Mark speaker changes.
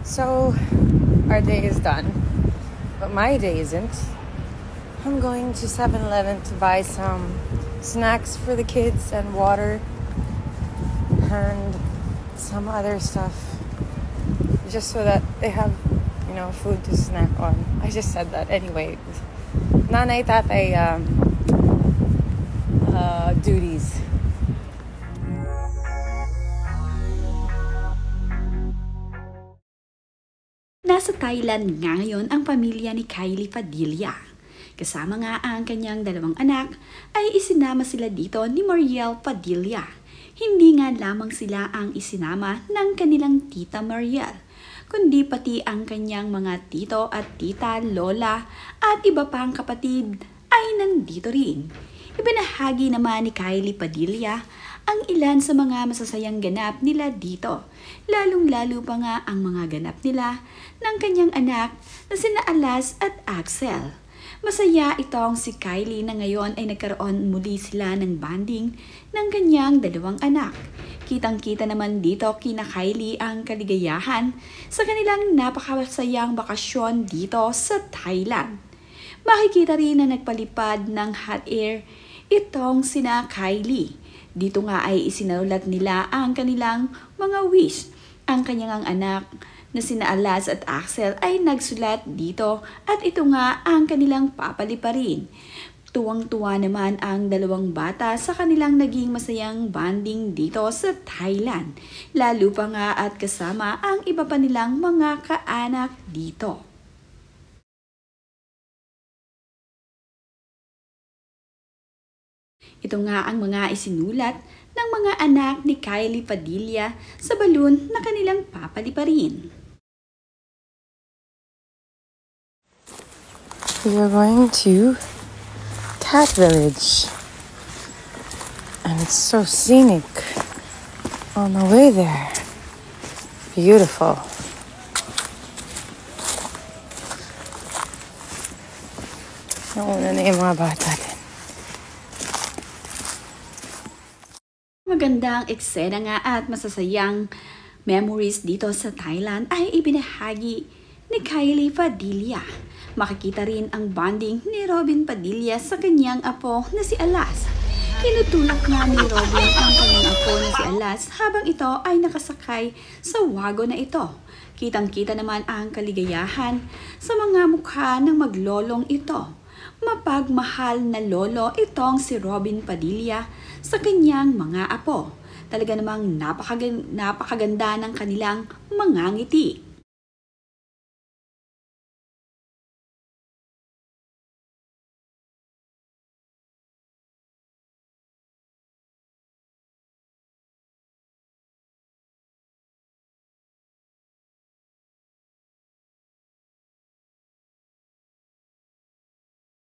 Speaker 1: So, our day is done, but my day isn't. I'm going to 7-Eleven to buy some snacks for the kids and water and some other stuff, just so that they have, food to snack on. I just said that anyway. Nanay tatay duties.
Speaker 2: Nasa Thailand nga ngayon ang pamilya ni Kylie Padilla. Kasama nga ang kanyang dalawang anak ay isinama sila dito ni Mariel Padilla. Hindi nga lamang sila ang isinama ng kanilang tita Mariel, kundi pati ang kanyang mga tito at tita, lola at iba pang kapatid ay nandito rin. Ibinahagi naman ni Kylie Padilla ang ilan sa mga masasayang ganap nila dito, lalong-lalo pa nga ang mga ganap nila ng kanyang anak na sina Alas at Axel. Masaya itong si Kylie na ngayon ay nagkaroon muli sila ng bonding ng kanyang dalawang anak. Kitang-kita naman dito kina Kylie ang kaligayahan sa kanilang napakasayang bakasyon dito sa Thailand. Makikita rin na nagpalipad ng hot air itong sina Kylie. Dito nga ay isinulat nila ang kanilang mga wish. Ang kanyang anak na sina Alas at Axel ay nagsulat dito at ito nga ang kanilang papaliparin. Tuwang-tuwa naman ang dalawang bata sa kanilang naging masayang bonding dito sa Thailand. Lalo pa nga at kasama ang iba pa nilang mga kaanak dito. Ito nga ang mga isinulat ng mga anak ni Kylie Padilla sa balon na kanilang papaliparin.
Speaker 1: We are going to Cat Village, and it's so scenic on the way there. Beautiful. Nauna na yung mga bata din.
Speaker 2: Magandang eksena nga at masasayang memories dito sa Thailand ay ibinahagi ni Kylie Padilla. Makikita rin ang bonding ni Robin Padilla sa kanyang apo na si Alas. Tinutulak nga ni Robin ang kanyang apo na si Alas habang ito ay nakasakay sa wago na ito. Kitang-kita naman ang kaligayahan sa mga mukha ng maglolong ito. Mapagmahal na lolo itong si Robin Padilla sa kanyang mga apo. Talaga namang napakaganda ng kanilang mga ngiti.